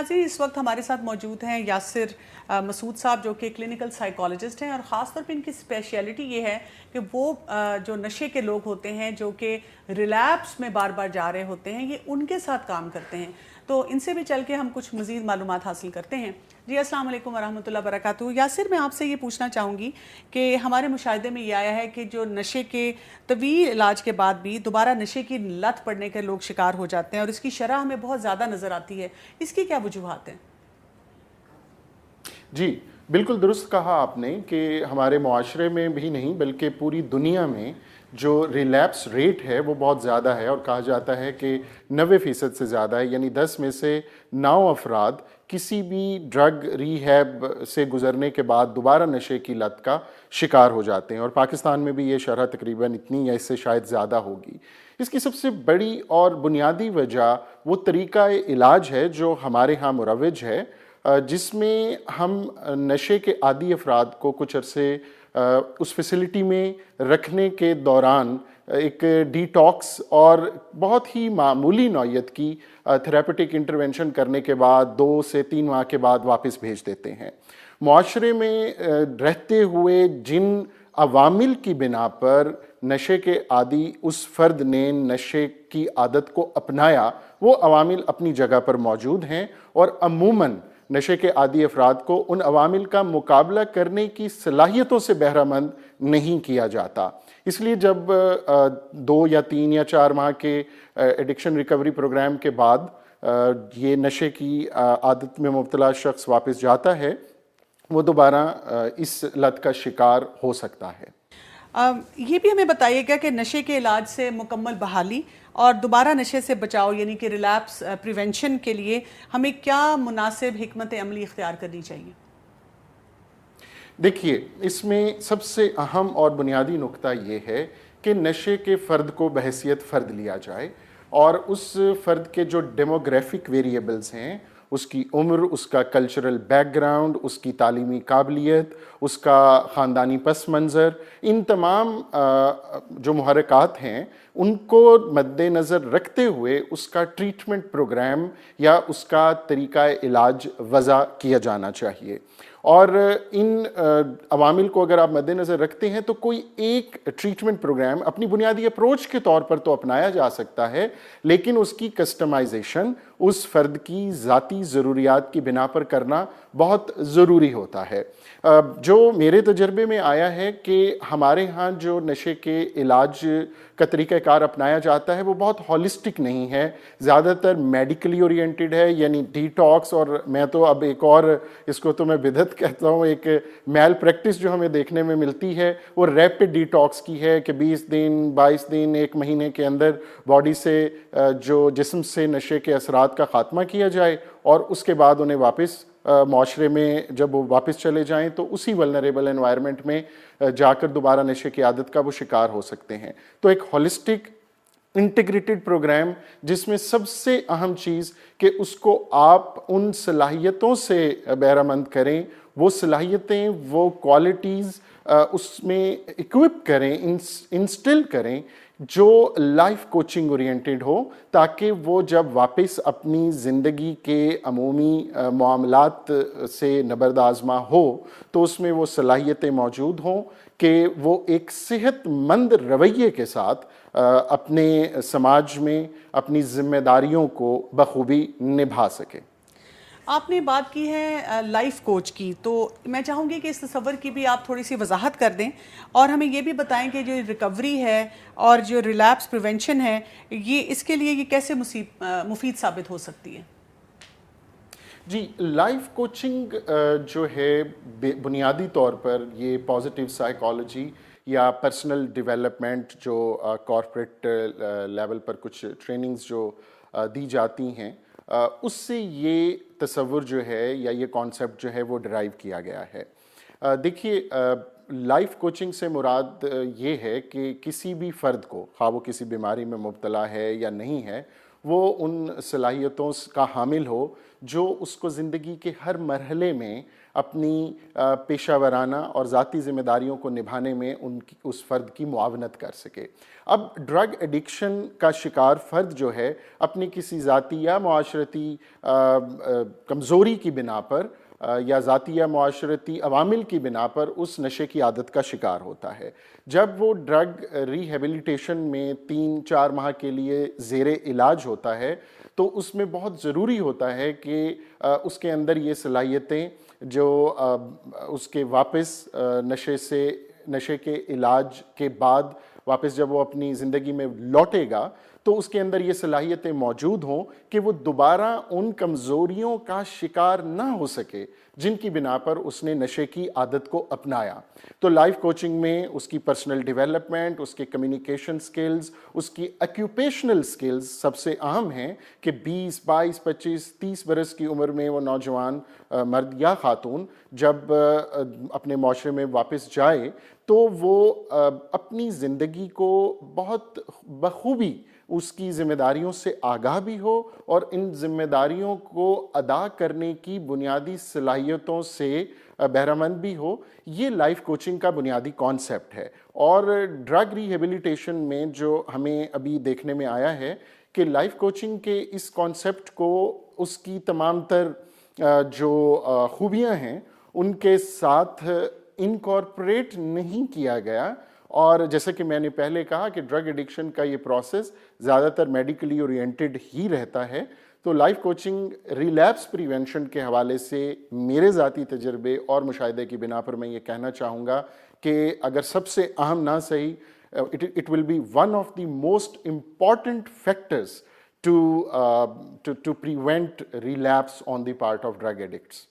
नाज़रीन इस वक्त हमारे साथ मौजूद हैं यासिर मसूद साहब जो कि क्लिनिकल साइकोलॉजिस्ट हैं और ख़ास तौर पे इनकी स्पेशलिटी ये है कि वो जो नशे के लोग होते हैं जो कि रिलैप्स में बार बार जा रहे होते हैं ये उनके साथ काम करते हैं। तो इनसे भी चल के हम कुछ मज़ीद मालूमात हासिल करते हैं। जी अस्सलाम वालेकुम वरहमतुल्लाह वबरकातुहू। यासिर मैं आपसे ये पूछना चाहूँगी कि हमारे मुशाहिदे में ये आया है कि जो नशे के तवील इलाज के बाद भी दोबारा नशे की लत पड़ने के लोग शिकार हो जाते हैं और इसकी शरह हमें बहुत ज़्यादा नज़र आती है, इसकी क्या वजूहात हैं? जी बिल्कुल दुरुस्त कहा आपने कि हमारे मुआशरे में भी नहीं बल्कि पूरी दुनिया में जो रिलैप्स रेट है वो बहुत ज़्यादा है और कहा जाता है कि 90% से ज़्यादा है, यानी 10 में से 9 अफराद किसी भी ड्रग रीहैब से गुज़रने के बाद दोबारा नशे की लत का शिकार हो जाते हैं और पाकिस्तान में भी ये शरह तकरीबन इतनी या इससे शायद ज़्यादा होगी। इसकी सबसे बड़ी और बुनियादी वजह वो तरीक़ा इलाज है जो हमारे यहाँ मुरव्वज है, जिसमें हम नशे के आदी अफराद को कुछ अरसे उस फैसिलिटी में रखने के दौरान एक डिटॉक्स और बहुत ही मामूली नौयत की थेरेपेटिक इंटरवेंशन करने के बाद 2 से 3 माह के बाद वापस भेज देते हैं। मुआशरे में रहते हुए जिन अवामिल की बिना पर नशे के आदी उस फ़र्द ने नशे की आदत को अपनाया वो अवामिल अपनी जगह पर मौजूद हैं और अमूमन नशे के आदी अफराद को उन अवामिल का मुकाबला करने की सलाहियतों से बहरामंद नहीं किया जाता। इसलिए जब 2 या 3 या 4 माह के एडिक्शन रिकवरी प्रोग्राम के बाद ये नशे की आदत में मुब्तला शख्स वापस जाता है वो दोबारा इस लत का शिकार हो सकता है। ये भी हमें बताइएगा कि नशे के इलाज से मुकम्मल बहाली और दोबारा नशे से बचाव यानी कि रिलैप्स प्रिवेंशन के लिए हमें क्या मुनासिब हिकमत अमली इख्तियार करनी चाहिए? देखिए इसमें सबसे अहम और बुनियादी नुक्ता ये है कि नशे के फ़र्द को बहैसियत फ़र्द लिया जाए और उस फ़र्द के जो डेमोग्राफिक वेरिएबल्स हैं, उसकी उम्र, उसका कल्चरल बैकग्राउंड, उसकी तालीमी काबिलियत, उसका ख़ानदानी पस मंज़र, इन तमाम जो मुहर्रिकात हैं उनको मद्देनज़र रखते हुए उसका ट्रीटमेंट प्रोग्राम या उसका तरीक़ा इलाज वज़ा किया जाना चाहिए। और इन अवामिल को अगर आप मद्देनज़र रखते हैं तो कोई एक ट्रीटमेंट प्रोग्राम अपनी बुनियादी अप्रोच के तौर पर तो अपनाया जा सकता है, लेकिन उसकी कस्टमाइजेशन उस फ़र्द की ज़ाती ज़रूरियात की बिना पर करना बहुत ज़रूरी होता है। जो मेरे तजर्बे में आया है कि हमारे यहाँ जो नशे के इलाज का तरीक़ाकार अपनाया जाता है वो बहुत हॉलिस्टिक नहीं है, ज़्यादातर मेडिकली ओरिएंटेड है, यानी डिटॉक्स, और मैं तो अब एक और इसको तो मैं बिदअत कहता हूँ, एक मैल प्रैक्टिस जो हमें देखने में मिलती है वो रैपिड डिटॉक्स की है कि 20 दिन 22 दिन 1 महीने के अंदर बॉडी से जो जिस्म से नशे के असरात का ख़ात्मा किया जाए और उसके बाद उन्हें वापस माशरे में जब वो वापस चले जाएं तो उसी वल्नरेबल एनवायरनमेंट में जाकर दोबारा नशे की आदत का वो शिकार हो सकते हैं। तो एक हॉलिस्टिक इंटीग्रेटेड प्रोग्राम जिसमें सबसे अहम चीज़ कि उसको आप उन सलाहियतों से बहरामंद करें, वो सलाहियतें, वो क्वालिटीज़ उसमें इक्विप करें, इंस्टिल करें जो लाइफ कोचिंग ओरिएंटेड हो, ताकि वो जब वापस अपनी ज़िंदगी के अमूमी मामलात से नबर्द आज़मा हो तो उसमें वो सलाहियतें मौजूद हों कि वो एक सेहतमंद रवैये के साथ अपने समाज में अपनी ज़िम्मेदारियों को बखूबी निभा सके। आपने बात की है लाइफ कोच की, तो मैं चाहूँगी कि इस तस्वर की भी आप थोड़ी सी वजाहत कर दें और हमें ये भी बताएं कि जो रिकवरी है और जो रिलैप्स प्रिवेंशन है ये इसके लिए ये कैसे मुफीद साबित हो सकती है? जी, लाइफ कोचिंग जो है बुनियादी तौर पर ये पॉजिटिव साइकोलॉजी या पर्सनल डेवलपमेंट जो कॉर्पोरेट लेवल पर कुछ ट्रेनिंग्स जो दी जाती हैं उससे ये तसव्वुर जो है या ये कॉन्सेप्ट जो है वो डिराइव किया गया है। देखिए लाइफ कोचिंग से मुराद ये है कि किसी भी फ़र्द को, खा वो किसी बीमारी में मुब्तला है या नहीं है, वो उन सलाहियतों का हामिल हो जो उसको ज़िंदगी के हर मरहले में اپنی پیشہ ورانہ اور ذاتی ذمہ داریوں کو نبھانے میں اس فرد کی معاونت کر سکے۔ اب ڈرگ ایڈکشن کا شکار فرد جو ہے اپنی کسی ذاتی یا معاشرتی کمزوری کی بنا پر یا ذاتی یا معاشرتی عوامل کی بنا پر اس نشے کی عادت کا شکار ہوتا ہے۔ جب وہ ڈرگ ریہیبلیٹیشن میں 3-4 ماہ کے لیے زیر علاج ہوتا ہے تو اس میں بہت ضروری ہوتا ہے کہ اس کے اندر یہ صلاحیتیں جو اس کے واپس نشے کے علاج کے بعد واپس جب وہ اپنی زندگی میں لوٹے گا تو اس کے اندر یہ صلاحیتیں موجود ہوں کہ وہ دوبارہ ان کمزوریوں کا شکار نہ ہو سکے جن کی بنا پر اس نے نشے کی عادت کو اپنایا۔ تو لائف کوچنگ میں اس کی پرسنل ڈیولپمنٹ، اس کے کمیونیکیشن سکلز، اس کی ایکیوپیشنل سکلز سب سے اہم ہیں کہ 20، 22، 25، 30 برس کی عمر میں وہ نوجوان مرد یا خاتون جب اپنے معاشرے میں واپس جائے تو وہ اپنی زندگی کو بہت بخوبی اس کی ذمہ داریوں سے آگاہ بھی ہو اور ان ذمہ داریوں کو ادا کرنے کی بنیادی صلاحیتوں سے بہرہ مند بھی ہو۔ یہ لائف کوچنگ کا بنیادی کانسیپٹ ہے۔ اور ڈرگ ریہیبلیٹیشن میں جو ہمیں ابھی دیکھنے میں آیا ہے کہ لائف کوچنگ کے اس کانسیپٹ کو اس کی تمام تر جو خوبیاں ہیں ان کے ساتھ انکارپوریٹ نہیں کیا گیا، اور جیسے کہ میں نے پہلے کہا کہ ڈرگ ایڈکشن کا یہ پروسیس زیادہ تر میڈیکلی اورینٹڈ ہی رہتا ہے۔ تو لائف کوچنگ ریلیپس پریونشن کے حوالے سے میرے ذاتی تجربے اور مشاہدے کی بنا پر میں یہ کہنا چاہوں گا کہ اگر سب سے اہم نہ صحیح it will be one of the most important factors to prevent relapse on the part of drug addicts.